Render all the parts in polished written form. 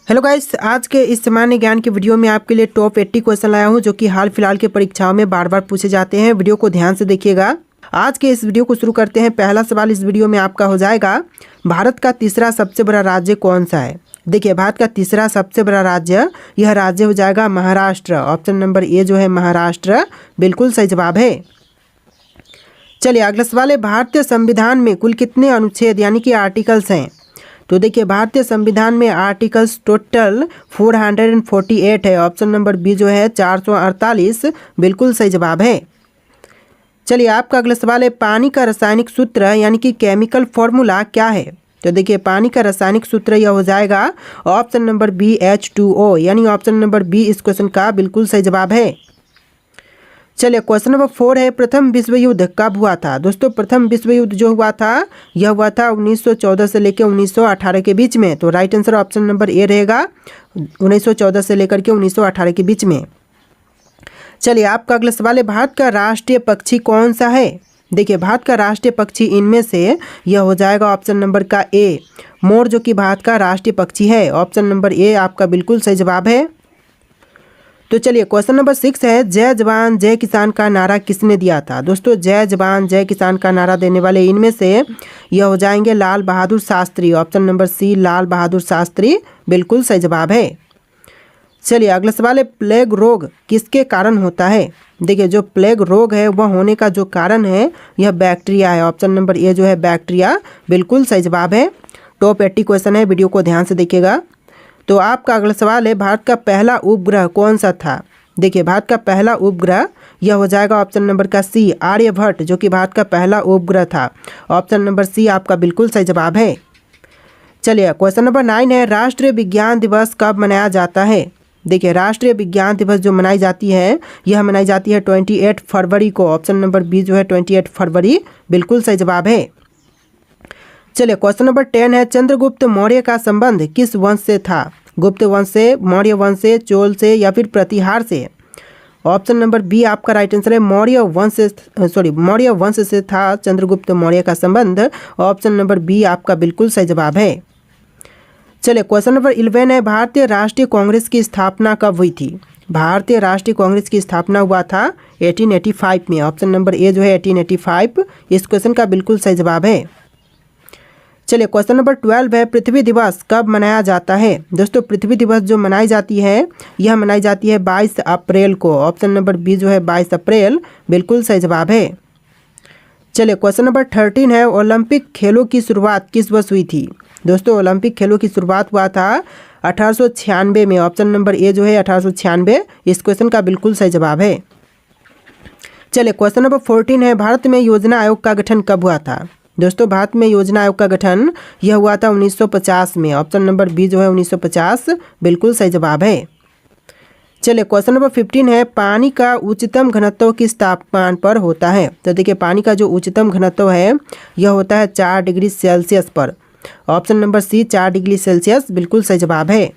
Hello guys, आज के इस सामान्य ज्ञान के वीडियो में आपके लिए टॉप 80 क्वेश्चन लाया हूं जो कि हाल फिलहाल के परीक्षाओं में बार बार पूछे जाते हैं। वीडियो को ध्यान से देखिएगा। आज के इस वीडियो को शुरू करते हैं। पहला सवाल इस वीडियो में आपका हो जाएगा, भारत का तीसरा सबसे बड़ा राज्य कौन सा है। देखिए, भारत का तीसरा सबसे बड़ा राज्य, यह राज्य हो जाएगा महाराष्ट्र। ऑप्शन नंबर ए जो है महाराष्ट्र, बिल्कुल सही जवाब है। चलिए अगला सवाल है, भारतीय संविधान में कुल कितने अनुच्छेद यानी कि आर्टिकल्स हैं। तो देखिए, भारतीय संविधान में आर्टिकल्स टोटल 448 है। ऑप्शन नंबर बी जो है 448, बिल्कुल सही जवाब है। चलिए आपका अगला सवाल है, पानी का रासायनिक सूत्र यानी कि केमिकल फॉर्मूला क्या है। तो देखिए, पानी का रासायनिक सूत्र यह हो जाएगा ऑप्शन नंबर बी H2O, यानी ऑप्शन नंबर बी इस क्वेश्चन का बिल्कुल सही जवाब है। चलिए क्वेश्चन नंबर 4 है, प्रथम विश्व युद्ध कब हुआ था। दोस्तों, प्रथम विश्व युद्ध जो हुआ था यह हुआ था 1914 से लेकर 1918 के बीच में। तो right answer option number A रहेगा, 1914 से लेकर के 1918 के बीच में। चलिए आपका अगला सवाल है, भारत का राष्ट्रीय पक्षी कौन सा है। देखिए, भारत का राष्ट्रीय पक्षी इनमें से यह हो जाएगा ऑप्शन नंबर का ए, मोर, जो कि भारत का राष्ट्रीय पक्षी है। ऑप्शन नंबर ए आपका बिल्कुल सही जवाब है। तो चलिए क्वेश्चन नंबर 6 है, जय जवान जय किसान का नारा किसने दिया था। दोस्तों, जय जवान जय किसान का नारा देने वाले इनमें से यह हो जाएंगे लाल बहादुर शास्त्री। ऑप्शन नंबर सी लाल बहादुर शास्त्री, बिल्कुल सही जवाब है। चलिए अगला सवाल है, प्लेग रोग किसके कारण होता है। देखिए, जो प्लेग रोग है वह होने का जो कारण है यह बैक्टीरिया है। ऑप्शन नंबर ए जो है बैक्टीरिया, बिल्कुल सही जवाब है। टॉप 80 क्वेश्चन है, वीडियो को ध्यान से देखिएगा। तो आपका अगला सवाल है, भारत का पहला उपग्रह कौन सा था। देखिए, भारत का पहला उपग्रह यह हो जाएगा ऑप्शन नंबर का सी आर्यभट्ट, जो कि भारत का पहला उपग्रह था। ऑप्शन नंबर सी आपका बिल्कुल सही जवाब है। चलिए क्वेश्चन नंबर 9 है, राष्ट्रीय विज्ञान दिवस कब मनाया जाता है। देखिए, राष्ट्रीय विज्ञान दिवस जो मनाई जाती है यह मनाई जाती है 28 फरवरी को। ऑप्शन नंबर बी जो है 28 फरवरी, बिल्कुल सही जवाब है। चलिए क्वेश्चन नंबर 10 है, चंद्रगुप्त मौर्य का संबंध किस वंश से था। गुप्त वंश से, मौर्य वंश से, चोल से या फिर प्रतिहार से। ऑप्शन नंबर बी आपका राइट आंसर है, मौर्य वंश से था चंद्रगुप्त मौर्य का संबंध। ऑप्शन नंबर बी आपका बिल्कुल सही जवाब है। चलिए क्वेश्चन नंबर 11 है, भारतीय राष्ट्रीय कांग्रेस की स्थापना कब हुई थी। भारतीय राष्ट्रीय कांग्रेस की स्थापना हुआ था 1885 में। ऑप्शन नंबर ए जो है 1885, इस क्वेश्चन का बिल्कुल सही जवाब है। चलिए क्वेश्चन नंबर 12 है, पृथ्वी दिवस कब मनाया जाता है। दोस्तों, पृथ्वी दिवस जो मनाई जाती है यह मनाई जाती है 22 अप्रैल को। ऑप्शन नंबर बी जो है 22 अप्रैल, बिल्कुल सही जवाब है। चलिए क्वेश्चन नंबर 13 है, ओलंपिक खेलों की शुरुआत किस वर्ष हुई थी। दोस्तों, ओलंपिक खेलों की शुरुआत हुआ था 1896 में। ऑप्शन नंबर ए जो है 1896, इस क्वेश्चन का बिल्कुल सही जवाब है। चलिए क्वेश्चन नंबर 14 है, भारत में योजना आयोग का गठन कब हुआ था। दोस्तों, भारत में योजना आयोग का गठन यह हुआ था 1950 में। ऑप्शन नंबर बी जो है 1950, बिल्कुल सही जवाब है। चलिए क्वेश्चन नंबर 15 है, पानी का उच्चतम घनत्व किस तापमान पर होता है। तो देखिए, पानी का जो उच्चतम घनत्व है यह होता है 4 डिग्री सेल्सियस पर। Option number C 4 degree Celsius, बिल्कुल सही जवाब है।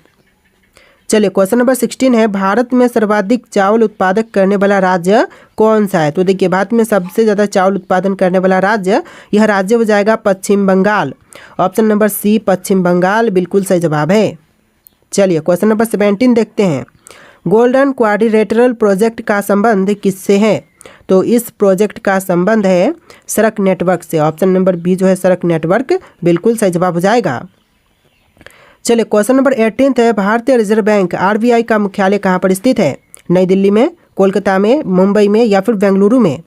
चलिए क्वेश्चन नंबर 16 है, भारत में सर्वाधिक चावल उत्पादक करने वाला राज्य कौन सा है। तो देखिए, भारत में सबसे ज़्यादा चावल उत्पादन करने वाला राज्य, यह राज्य हो जाएगा पश्चिम बंगाल। ऑप्शन नंबर सी पश्चिम बंगाल, बिल्कुल सही जवाब है। चलिए क्वेश्चन नंबर 17 देखते हैं, गोल्डन क्वाड्रिलेटरल प्रोजेक्ट का संबंध किससे है। तो इस प्रोजेक्ट का संबंध है सड़क नेटवर्क से। ऑप्शन नंबर बी जो है सड़क नेटवर्क, बिल्कुल सही जवाब हो जाएगा। चलिए क्वेश्चन नंबर 18 है, भारतीय रिजर्व बैंक RBI का मुख्यालय कहाँ पर स्थित है। नई दिल्ली में, कोलकाता में, मुंबई में या फिर बेंगलुरु में।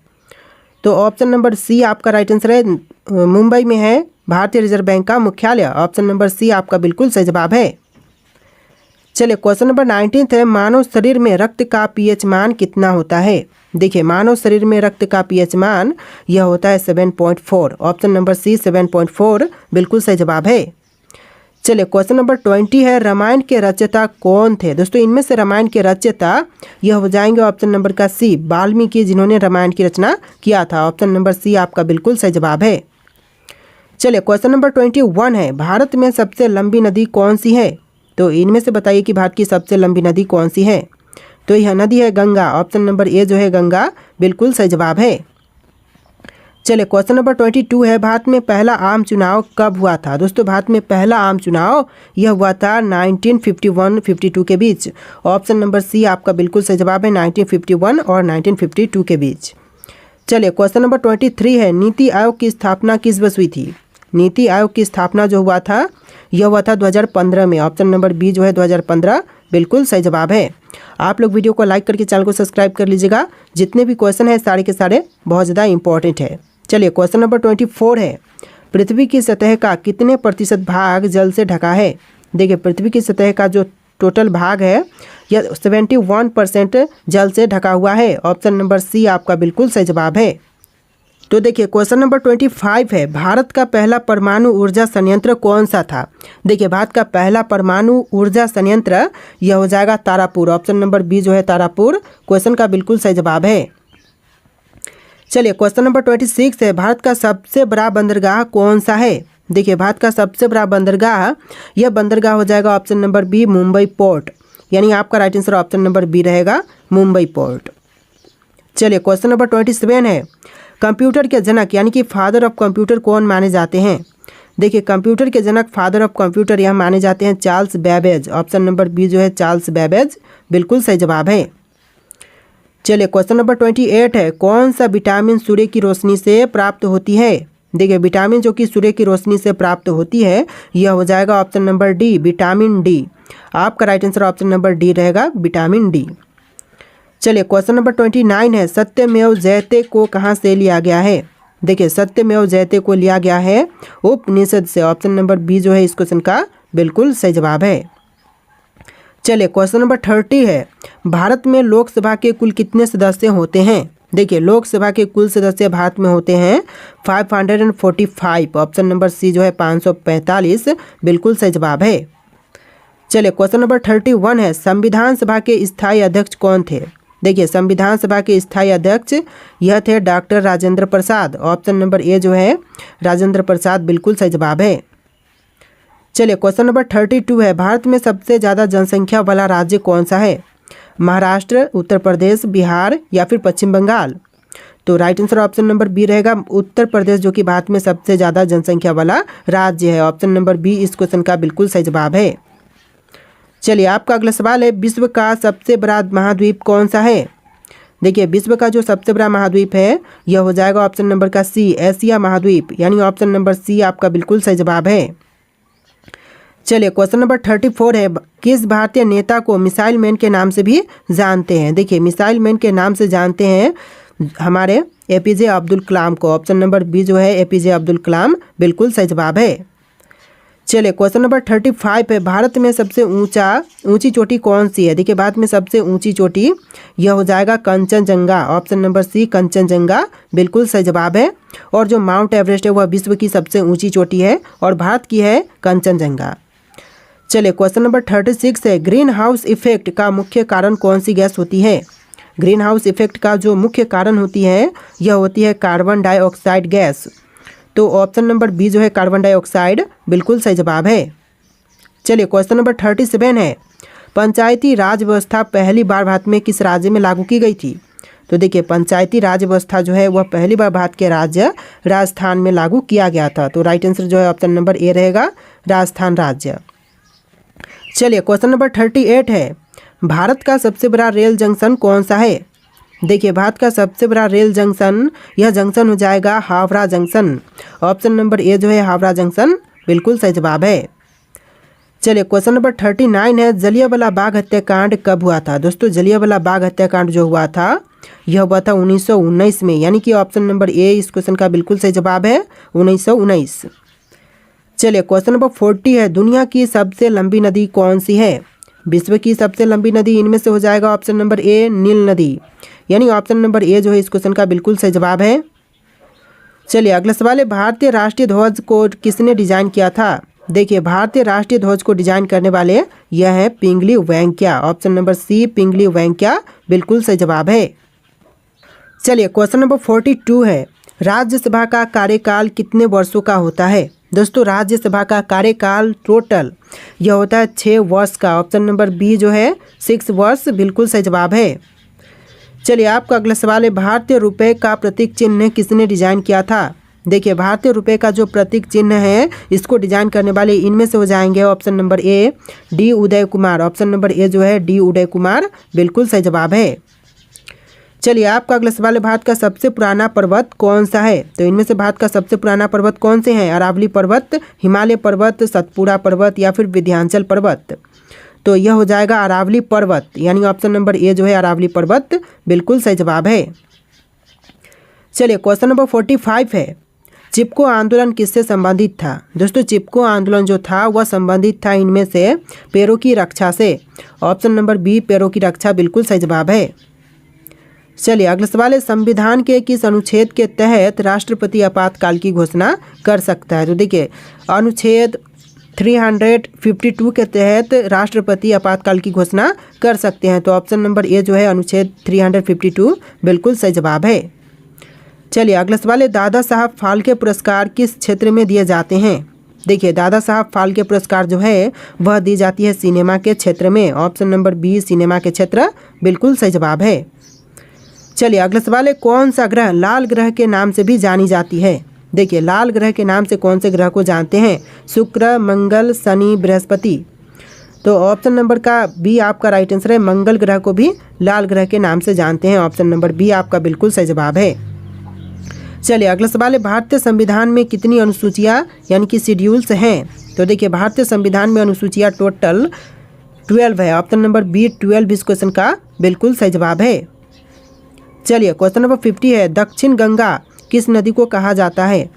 तो ऑप्शन नंबर सी आपका राइट आंसर है, मुंबई में है भारतीय रिजर्व बैंक का मुख्यालय। ऑप्शन नंबर सी आपका बिल्कुल सही जवाब है। चलिए क्वेश्चन नंबर 19 है, मानव शरीर में रक्त का pH मान कितना होता है। देखिए, मानव शरीर में रक्त का pH मान यह होता है 7.4। ऑप्शन नंबर सी 7.4, बिल्कुल सही जवाब है। चलिए क्वेश्चन नंबर 20 है, रामायण के रचयिता कौन थे। दोस्तों, इनमें से रामायण के रचयिता यह हो जाएंगे ऑप्शन नंबर का सी वाल्मीकि, जिन्होंने रामायण की रचना किया था। ऑप्शन नंबर सी आपका बिल्कुल सही जवाब है। चलिए क्वेश्चन नंबर 21 है, भारत में सबसे लंबी नदी कौन सी है। तो इनमें से बताइए कि भारत की सबसे लंबी नदी कौन सी है। तो यह नदी है गंगा। ऑप्शन नंबर ए जो है गंगा, बिल्कुल सही जवाब है। चलिए क्वेश्चन नंबर 22 है, भारत में पहला आम चुनाव कब हुआ था। दोस्तों भारत में पहला आम चुनाव यह हुआ था 1951-52 के बीच। ऑप्शन नंबर सी आपका बिल्कुल सही जवाब है, 1951 और 1952 के बीच। चलिए क्वेश्चन नंबर 23 है, नीति आयोग की स्थापना किस वर्ष हुई थी। नीति आयोग की स्थापना जो हुआ था यह हुआ था 2015 में। ऑप्शन नंबर बी जो है 2015 बिल्कुल सही जवाब है। आप लोग वीडियो को लाइक करके चैनल को सब्सक्राइब कर लीजिएगा। जितने भी क्वेश्चन है सारे के सारे बहुत ज़्यादा इंपॉर्टेंट है। चलिए क्वेश्चन नंबर 24 है, पृथ्वी की सतह का कितने प्रतिशत भाग जल से ढका है। देखिए पृथ्वी की सतह का जो टोटल भाग है यह 71% जल से ढका हुआ है। ऑप्शन नंबर सी आपका बिल्कुल सही जवाब है। तो देखिए क्वेश्चन नंबर 25 है, भारत का पहला परमाणु ऊर्जा संयंत्र कौन सा था। देखिए भारत का पहला परमाणु ऊर्जा संयंत्र यह हो जाएगा तारापुर। ऑप्शन नंबर बी जो है तारापुर क्वेश्चन का बिल्कुल सही जवाब है। चलिए क्वेश्चन नंबर 26 है, भारत का सबसे बड़ा बंदरगाह कौन सा है। देखिए भारत का सबसे बड़ा बंदरगाह यह बंदरगाह हो जाएगा option number B Mumbai port, यानी आपका right answer option number B रहेगा मुंबई पोर्ट। चलिए क्वेश्चन नंबर 27 है, कंप्यूटर के जनक यानी कि फादर ऑफ कंप्यूटर कौन माने जाते हैं। देखिए कंप्यूटर के जनक फादर ऑफ कंप्यूटर यह माने जाते हैं Charles Babbage. Option number B जो है चार्ल्स बेबेज बिल्कुल सही जवाब है। चलिए क्वेश्चन नंबर 28 है, कौन सा विटामिन सूर्य की रोशनी से प्राप्त होती है। देखिए विटामिन जो कि सूर्य की रोशनी से प्राप्त होती है यह हो जाएगा option number D vitamin D. आपका right answer option number D रहेगा विटामिन डी। चलिए क्वेश्चन नंबर 29 है, सत्यमेव जयते को कहाँ से लिया गया है। देखिए सत्यमेव जयते को लिया गया है उपनिषद से। ऑप्शन नंबर बी जो है इस क्वेश्चन का बिल्कुल सही जवाब है। चलिए क्वेश्चन नंबर 30 है, भारत में लोकसभा के कुल कितने सदस्य होते हैं। देखिए लोकसभा के कुल सदस्य भारत में होते हैं 545। ऑप्शन नंबर सी जो है 545 बिल्कुल सही जवाब है। चलिए क्वेश्चन नंबर 31 है, संविधान सभा के स्थायी अध्यक्ष कौन थे। देखिए संविधान सभा के स्थायी अध्यक्ष यह थे doctor Rajendra Prasad. Option number A जो है राजेंद्र प्रसाद बिल्कुल सही जवाब है। चलिए क्वेश्चन नंबर 32 है, भारत में सबसे ज़्यादा जनसंख्या वाला राज्य कौन सा है। महाराष्ट्र, उत्तर प्रदेश, बिहार या फिर पश्चिम बंगाल। तो right answer option number B रहेगा उत्तर प्रदेश, जो कि भारत में सबसे ज़्यादा जनसंख्या वाला राज्य है। ऑप्शन नंबर बी इस क्वेश्चन का बिल्कुल सही जवाब है। चलिए आपका अगला सवाल है, विश्व का सबसे बड़ा महाद्वीप कौन सा है। देखिए विश्व का जो सबसे बड़ा महाद्वीप है यह हो जाएगा ऑप्शन नंबर का सी एशिया महाद्वीप, यानी ऑप्शन नंबर सी आपका बिल्कुल सही जवाब है। चलिए क्वेश्चन नंबर 34 है, किस भारतीय नेता को मिसाइल मैन के नाम से भी जानते हैं। देखिए मिसाइल मैन के नाम से जानते हैं हमारे एपीजे अब्दुल कलाम को। ऑप्शन नंबर बी जो है एपीजे अब्दुल कलाम बिल्कुल सही जवाब है। चलिए क्वेश्चन नंबर 35 है, भारत में सबसे ऊंची चोटी कौन सी है। देखिए भारत में सबसे ऊंची चोटी यह हो जाएगा Kanchenjunga. Option number C Kanchenjunga बिल्कुल सही जवाब है। और जो माउंट एवरेस्ट है वह विश्व की सबसे ऊंची चोटी है और भारत की है कंचनजंगा। चलिए क्वेश्चन नंबर 36 है, ग्रीन हाउस इफेक्ट का मुख्य कारण कौन सी गैस होती है। ग्रीन हाउस इफेक्ट का जो मुख्य कारण होती है यह होती है कार्बन डाइऑक्साइड गैस। तो ऑप्शन नंबर बी जो है कार्बन डाइऑक्साइड बिल्कुल सही जवाब है। चलिए क्वेश्चन नंबर 37 है, पंचायती राज व्यवस्था पहली बार भारत में किस राज्य में लागू की गई थी। तो देखिए पंचायती राज व्यवस्था जो है वह पहली बार भारत के राज्य राजस्थान में लागू किया गया था। तो राइट आंसर जो है ऑप्शन नंबर ए रहेगा राजस्थान राज्य। चलिए क्वेश्चन नंबर 38 है, भारत का सबसे बड़ा रेल जंक्शन कौन सा है। देखिए भारत का सबसे बड़ा रेल जंक्शन यह जंक्शन हो जाएगा Howrah junction. Option number A जो है हावड़ा जंक्शन बिल्कुल सही जवाब है। चलिए क्वेश्चन नंबर 39 है, जलियांवाला बाग हत्याकांड कब हुआ था। दोस्तों जलियांवाला बाग हत्याकांड जो हुआ था यह हुआ था 1919 में, यानी कि ऑप्शन नंबर ए इस क्वेश्चन का बिल्कुल सही जवाब है 1919। चलिए क्वेश्चन नंबर 40 है, दुनिया की सबसे लंबी नदी कौन सी है। विश्व की सबसे लंबी नदी इनमें से हो जाएगा ऑप्शन नंबर ए नील नदी, यानी ऑप्शन नंबर ए जो है इस क्वेश्चन का बिल्कुल सही जवाब है। चलिए अगला सवाल है, भारतीय राष्ट्रीय ध्वज को किसने डिजाइन किया था। देखिए भारतीय राष्ट्रीय ध्वज को डिजाइन करने वाले यह है पिंगली वेंकैया। ऑप्शन नंबर सी पिंगली वेंकैया बिल्कुल सही जवाब है। चलिए क्वेश्चन नंबर 42 है, राज्यसभा का कार्यकाल कितने वर्षों का होता है। दोस्तों राज्यसभा का कार्यकाल टोटल यह होता है 6 वर्ष का। ऑप्शन नंबर बी जो है 6 वर्ष बिल्कुल सही जवाब है। चलिए आपका अगला सवाल है, भारतीय रुपए का प्रतीक चिन्ह किसने डिजाइन किया था। देखिए भारतीय रुपए का जो प्रतीक चिन्ह है इसको डिजाइन करने वाले इनमें से हो जाएंगे option number A D Uday Kumar. Option number A जो है डी उदय कुमार बिल्कुल सही जवाब है। चलिए आपका अगला सवाल है, भारत का सबसे पुराना पर्वत कौन सा है। तो इनमें से भारत का सबसे पुराना पर्वत कौन से हैं, अरावली पर्वत, हिमालय पर्वत, सतपुड़ा पर्वत या फिर विंध्याचल पर्वत। तो यह हो जाएगा अरावली पर्वत, यानी ऑप्शन नंबर ए जो है अरावली पर्वत बिल्कुल सही जवाब है। चलिए क्वेश्चन नंबर 45 है, चिपको आंदोलन किससे संबंधित था। दोस्तों चिपको आंदोलन जो था वह संबंधित था इनमें से पैरों की रक्षा से। ऑप्शन नंबर बी पैरों की रक्षा बिल्कुल सही जवाब है। चलिए अगला सवाल है, संविधान के किस अनुच्छेद के तहत राष्ट्रपति आपातकाल की घोषणा कर सकता है। तो देखिए अनुच्छेद 352 के तहत राष्ट्रपति आपातकाल की घोषणा कर सकते हैं। तो ऑप्शन नंबर ए जो है अनुच्छेद 352 बिल्कुल सही जवाब है। चलिए अगला सवाल है, दादा साहब फाल्के पुरस्कार किस क्षेत्र में दिए जाते हैं। देखिए दादा साहब फाल्के पुरस्कार जो है वह दी जाती है सिनेमा के क्षेत्र में। ऑप्शन नंबर बी सिनेमा के क्षेत्र बिल्कुल सही जवाब है। चलिए अगला सवाल है, कौन सा ग्रह लाल ग्रह के नाम से भी जानी जाती है। देखिए लाल ग्रह के नाम से कौन से ग्रह को जानते हैं, शुक्र, मंगल, शनि, बृहस्पति। तो ऑप्शन नंबर का बी आपका राइट आंसर है, मंगल ग्रह को भी लाल ग्रह के नाम से जानते हैं। ऑप्शन नंबर बी आपका बिल्कुल सही जवाब है। चलिए अगला सवाल है, भारतीय संविधान में कितनी अनुसूचियाँ यानी कि शेड्यूल्स हैं। तो देखिए भारतीय संविधान में अनुसूचियाँ टोटल 12 है। ऑप्शन नंबर बी 12 इस क्वेश्चन का बिल्कुल सही जवाब है। चलिए क्वेश्चन नंबर 50 है, दक्षिण गंगा किस नदी को कहा जाता है।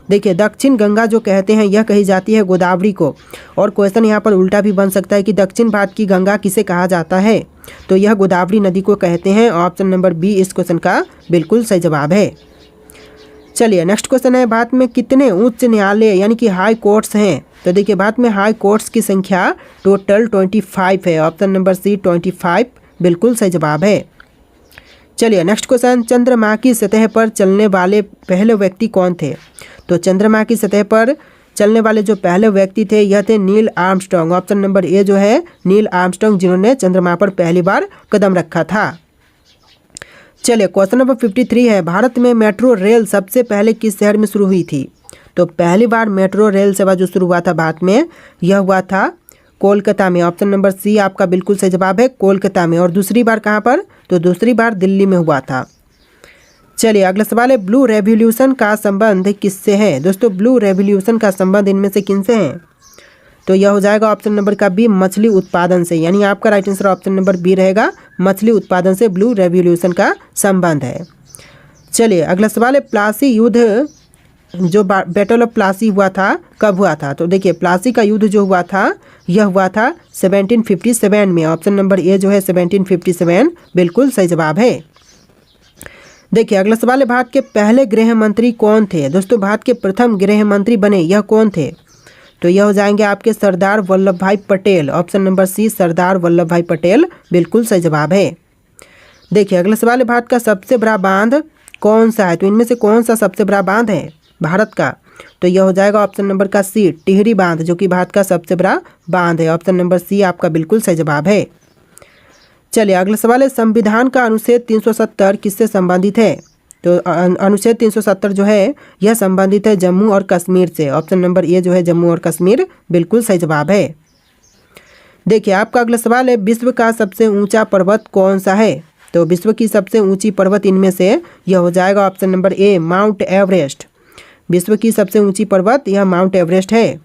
देखिए दक्षिण गंगा जो कहते हैं यह कही जाती है गोदावरी को। और क्वेश्चन यहाँ पर उल्टा भी बन सकता है कि दक्षिण भारत की गंगा किसे कहा जाता है। तो यह गोदावरी नदी को कहते हैं। ऑप्शन नंबर बी इस क्वेश्चन का बिल्कुल सही जवाब है। चलिए नेक्स्ट क्वेश्चन है, भारत में कितने उच्च न्यायालय यानी कि हाई कोर्ट्स हैं। तो देखिए भारत में हाई कोर्ट्स की संख्या टोटल 25 है। ऑप्शन नंबर सी 25 बिल्कुल सही जवाब है। चलिए नेक्स्ट क्वेश्चन, चंद्रमा की सतह पर चलने वाले पहले व्यक्ति कौन थे। तो चंद्रमा की सतह पर चलने वाले जो पहले व्यक्ति थे यह थे Neil Armstrong. Option number A जो है नील आर्मस्ट्रांग, जिन्होंने चंद्रमा पर पहली बार कदम रखा था। चलिए क्वेश्चन नंबर 53 है, भारत में मेट्रो रेल सबसे पहले किस शहर में शुरू हुई थी। तो पहली बार मेट्रो रेल सेवा जो शुरू हुआ था भारत में यह हुआ था कोलकाता में। ऑप्शन नंबर सी आपका बिल्कुल सही जवाब है, कोलकाता में। और दूसरी बार कहाँ पर, तो दूसरी बार दिल्ली में हुआ था। चलिए अगला सवाल है, ब्लू रेवोल्यूशन का संबंध किससे है। दोस्तों ब्लू रेवोल्यूशन का संबंध इनमें से किनसे है। तो यह हो जाएगा ऑप्शन नंबर का बी मछली उत्पादन से, यानी आपका right answer option number B रहेगा, मछली उत्पादन से ब्लू रेवोल्यूशन का संबंध है। चलिए अगला सवाल है, प्लासी युद्ध जो बैटल ऑफ प्लासी हुआ था कब हुआ था। तो देखिए प्लासी का युद्ध जो हुआ था यह हुआ था 1757 में। ऑप्शन नंबर ए जो है 1757 बिल्कुल सही जवाब है। देखिए अगला सवाल है, भारत के पहले गृह मंत्री कौन थे। दोस्तों भारत के प्रथम गृह मंत्री बने यह कौन थे। तो यह हो जाएंगे आपके सरदार वल्लभ भाई पटेल। ऑप्शन नंबर सी सरदार वल्लभ भाई पटेल बिल्कुल सही जवाब है। देखिए अगला सवाल है, भारत का सबसे बड़ा बांध कौन सा है। तो इनमें से कौन सा सबसे बड़ा बांध है भारत का। तो यह हो जाएगा ऑप्शन नंबर का सी टिहरी बांध, जो कि भारत का सबसे बड़ा बांध है। ऑप्शन नंबर सी आपका बिल्कुल सही जवाब है। चलिए अगला सवाल है, संविधान का अनुच्छेद 370 किससे संबंधित है। तो अनुच्छेद 370 जो है यह संबंधित है जम्मू और कश्मीर से। ऑप्शन नंबर ए जो है जम्मू और कश्मीर बिल्कुल सही जवाब है। देखिए आपका अगला सवाल है, विश्व का सबसे ऊंचा पर्वत कौन सा है। तो विश्व की सबसे ऊंची पर्वत इनमें से यह हो जाएगा option number A mount Everest. विश्व की सबसे ऊंची पर्वत यह माउंट एवरेस्ट है।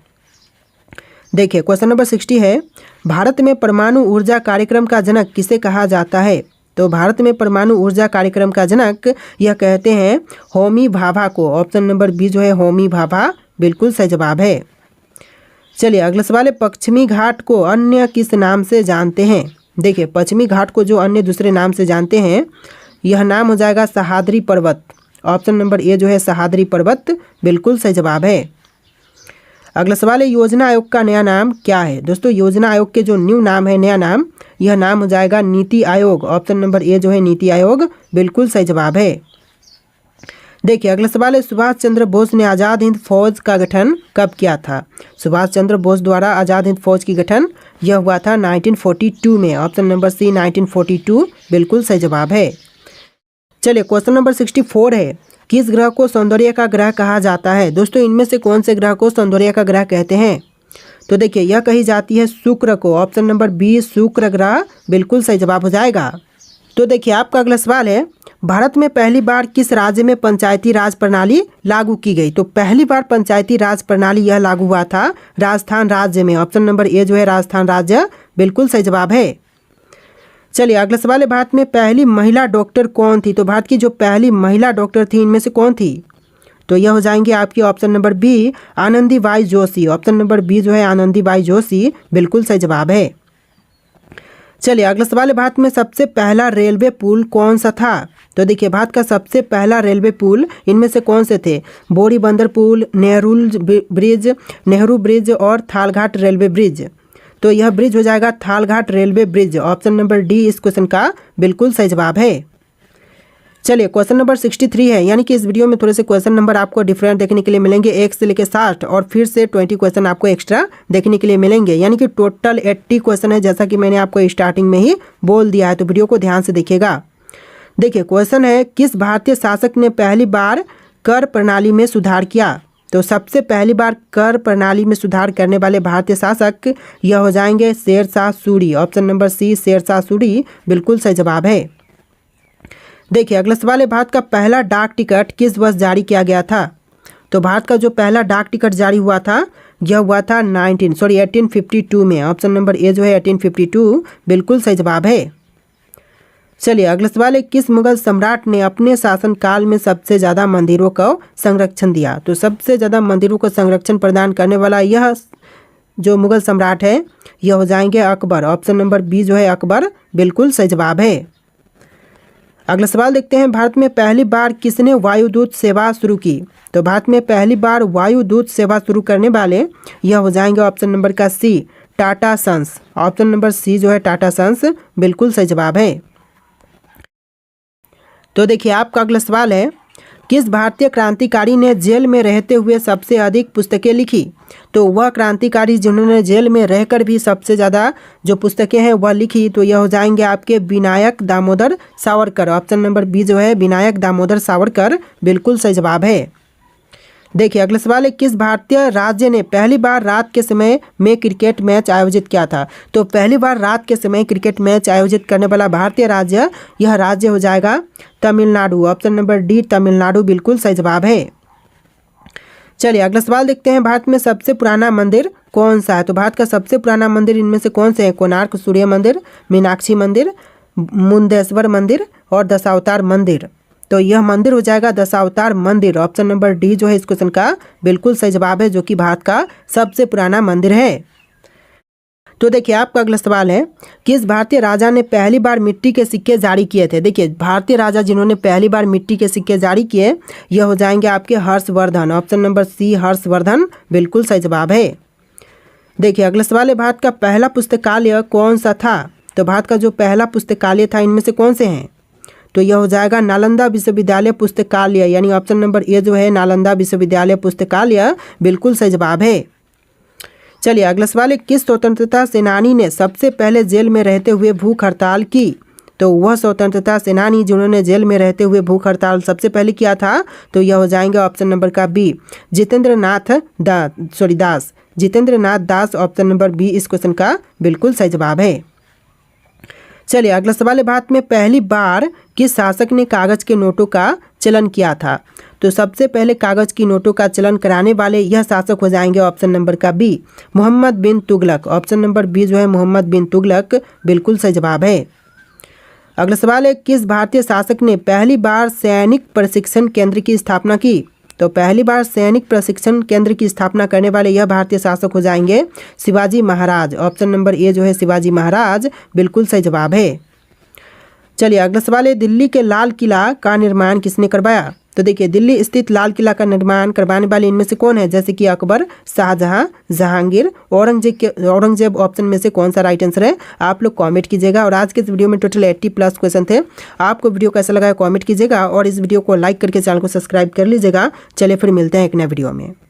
देखिए क्वेश्चन नंबर 60 है, भारत में परमाणु ऊर्जा कार्यक्रम का जनक किसे कहा जाता है। तो भारत में परमाणु ऊर्जा कार्यक्रम का जनक यह कहते हैं होमी भाभा को। ऑप्शन नंबर बी जो है होमी भाभा बिल्कुल सही जवाब है। चलिए अगला सवाल है, पश्चिमी घाट को अन्य किस नाम से जानते हैं। देखिए पश्चिमी घाट को जो अन्य दूसरे नाम से जानते हैं यह नाम हो जाएगा सह्याद्री पर्वत। ऑप्शन नंबर ए जो है सह्याद्री पर्वत बिल्कुल सही जवाब है। अगला सवाल है, योजना आयोग का नया नाम क्या है। दोस्तों योजना आयोग के जो न्यू नाम है, नया नाम, यह नाम हो जाएगा NITI Aayog. Option number A जो है नीति आयोग बिल्कुल सही जवाब है। देखिए अगला सवाल है, सुभाष चंद्र बोस ने आज़ाद हिंद फौज का गठन कब किया था। सुभाष चंद्र बोस द्वारा आज़ाद हिंद फौज की गठन यह हुआ था 1942 में। ऑप्शन नंबर सी 1942 बिल्कुल सही जवाब है। चलिए क्वेश्चन नंबर 64 है, किस ग्रह को सौंदर्य का ग्रह कहा जाता है। दोस्तों इनमें से कौन से ग्रह को सौंदर्य का ग्रह कहते हैं। तो देखिए यह कही जाती है शुक्र को। ऑप्शन नंबर बी शुक्र ग्रह बिल्कुल सही जवाब हो जाएगा। तो देखिए आपका अगला सवाल है, भारत में पहली बार किस राज्य में पंचायती राज प्रणाली लागू की गई। तो पहली बार पंचायती राज प्रणाली यह लागू हुआ था राजस्थान राज्य में। ऑप्शन नंबर ए जो है राजस्थान राज्य बिल्कुल सही जवाब है। चलिए अगला सवाल है, भारत में पहली महिला डॉक्टर कौन थी। तो भारत की जो पहली महिला डॉक्टर थी इनमें से कौन थी। तो यह हो जाएंगे आपकी option number B Anandibai Joshi. Option number B जो है आनंदीबाई जोशी बिल्कुल सही जवाब है। चलिए अगला सवाल है, भारत में सबसे पहला रेलवे पुल कौन सा था। तो देखिए भारत का सबसे पहला रेलवे पुल इनमें से कौन से थे। बोरी बंदर पुल, नेहरू ब्रिज और थालघाट रेलवे ब्रिज। तो यह ब्रिज हो जाएगा Thalghat railway bridge. Option number D इस क्वेश्चन का बिल्कुल सही जवाब है। चलिए क्वेश्चन नंबर 63 है, यानी कि इस वीडियो में थोड़े से क्वेश्चन नंबर आपको डिफरेंट देखने के लिए मिलेंगे। 1 से लेकर 60 और फिर से 20 क्वेश्चन आपको एक्स्ट्रा देखने के लिए मिलेंगे, यानी कि टोटल 80 क्वेश्चन है, जैसा कि मैंने आपको स्टार्टिंग में ही बोल दिया है। तो वीडियो को ध्यान से देखिएगा। देखिए क्वेश्चन है, किस भारतीय शासक ने पहली बार कर प्रणाली में सुधार किया। तो सबसे पहली बार कर प्रणाली में सुधार करने वाले भारतीय शासक यह हो जाएंगे Sher Shah Suri. Option number C Sher Shah Suri बिल्कुल सही जवाब है। देखिए अगला सवाल है, भारत का पहला डाक टिकट किस वर्ष जारी किया गया था। तो भारत का जो पहला डाक टिकट जारी हुआ था यह हुआ था 1852 में। ऑप्शन नंबर ए जो है 1852 बिल्कुल सही जवाब है। चलिए अगला सवाल है, किस मुगल सम्राट ने अपने शासनकाल में सबसे ज़्यादा मंदिरों को संरक्षण दिया। तो सबसे ज़्यादा मंदिरों को संरक्षण प्रदान करने वाला यह जो मुगल सम्राट है यह हो जाएंगे अकबर। ऑप्शन नंबर बी जो है अकबर बिल्कुल सही जवाब है। अगला सवाल देखते हैं, भारत में पहली बार किसने वायुदूत सेवा शुरू की। तो भारत में पहली बार वायुदूत सेवा शुरू करने वाले यह हो जाएंगे ऑप्शन नंबर का C Tata Sons. Option number C जो है टाटा सन्स बिल्कुल सही जवाब है। तो देखिए आपका अगला सवाल है, किस भारतीय क्रांतिकारी ने जेल में रहते हुए सबसे अधिक पुस्तकें लिखी। तो वह क्रांतिकारी जिन्होंने जेल में रहकर भी सबसे ज़्यादा जो पुस्तकें हैं वह लिखी, तो यह हो जाएंगे आपके Vinayak Damodar Savarkar. Option number B जो है विनायक दामोदर सावरकर बिल्कुल सही जवाब है। देखिए अगला सवाल है, किस भारतीय राज्य ने पहली बार रात के समय में क्रिकेट मैच आयोजित किया था। तो पहली बार रात के समय क्रिकेट मैच आयोजित करने वाला भारतीय राज्य यह राज्य हो जाएगा Tamil Nadu. Option number D Tamil Nadu बिल्कुल सही जवाब है। चलिए अगला सवाल देखते हैं, भारत में सबसे पुराना मंदिर कौन सा है। तो भारत का सबसे पुराना मंदिर इनमें से कौन से हैं। कोणार्क सूर्य मंदिर, मीनाक्षी मंदिर, मुंदेश्वर मंदिर और दशावतार मंदिर। तो यह मंदिर हो जाएगा दशावतार मंदिर। ऑप्शन नंबर डी जो है इस क्वेश्चन का बिल्कुल सही जवाब है, जो कि भारत का सबसे पुराना मंदिर है। तो देखिए आपका अगला सवाल है, किस भारतीय राजा ने पहली बार मिट्टी के सिक्के जारी किए थे। देखिए भारतीय राजा जिन्होंने पहली बार मिट्टी के सिक्के जारी किए यह हो जाएंगे आपके Harshavardhan. Option number C Harshavardhan बिल्कुल सही जवाब है। देखिए अगला सवाल है, भारत का पहला पुस्तकालय कौन सा था। तो भारत का जो पहला पुस्तकालय था इनमें से कौन से हैं। तो यह हो जाएगा नालंदा विश्वविद्यालय पुस्तकालय, यानी ऑप्शन नंबर ए जो है नालंदा विश्वविद्यालय पुस्तकालय बिल्कुल सही जवाब है। चलिए अगला सवाल है, किस स्वतंत्रता सेनानी ने सबसे पहले जेल में रहते हुए भूख हड़ताल की। तो वह स्वतंत्रता सेनानी जिन्होंने जेल में रहते हुए भूख हड़ताल सबसे पहले किया था तो यह हो जाएंगे ऑप्शन नंबर का बी जितेंद्र नाथ दास। ऑप्शन नंबर बी इस क्वेश्चन का बिल्कुल सही जवाब है। चलिए अगला सवाल है, भारत में पहली बार किस शासक ने कागज के नोटों का चलन किया था। तो सबसे पहले कागज की नोटों का चलन कराने वाले यह शासक हो जाएंगे ऑप्शन नंबर का बी मोहम्मद बिन तुगलक। ऑप्शन नंबर बी जो है मोहम्मद बिन तुगलक बिल्कुल सही जवाब है। अगला सवाल है, किस भारतीय शासक ने पहली बार सैनिक प्रशिक्षण केंद्र की स्थापना की। तो पहली बार सैनिक प्रशिक्षण केंद्र की स्थापना करने वाले यह भारतीय शासक हो जाएंगे Shivaji Maharaj. Option number A जो है शिवाजी महाराज बिल्कुल सही जवाब है। चलिए अगला सवाल है, दिल्ली के लाल किला का निर्माण किसने करवाया। तो देखिए दिल्ली स्थित लाल किला का निर्माण करवाने वाले इनमें से कौन है, जैसे कि अकबर, शाहजहां, जहांगीर, औरंगजेब। ऑप्शन में से कौन सा राइट आंसर है आप लोग कमेंट कीजिएगा। और आज के इस वीडियो में टोटल 80+ क्वेश्चन थे। आपको वीडियो कैसा लगा कमेंट कीजिएगा और इस वीडियो को लाइक करके चैनल को सब्सक्राइब कर लीजिएगा। चलिए फिर मिलते हैं एक नए वीडियो में।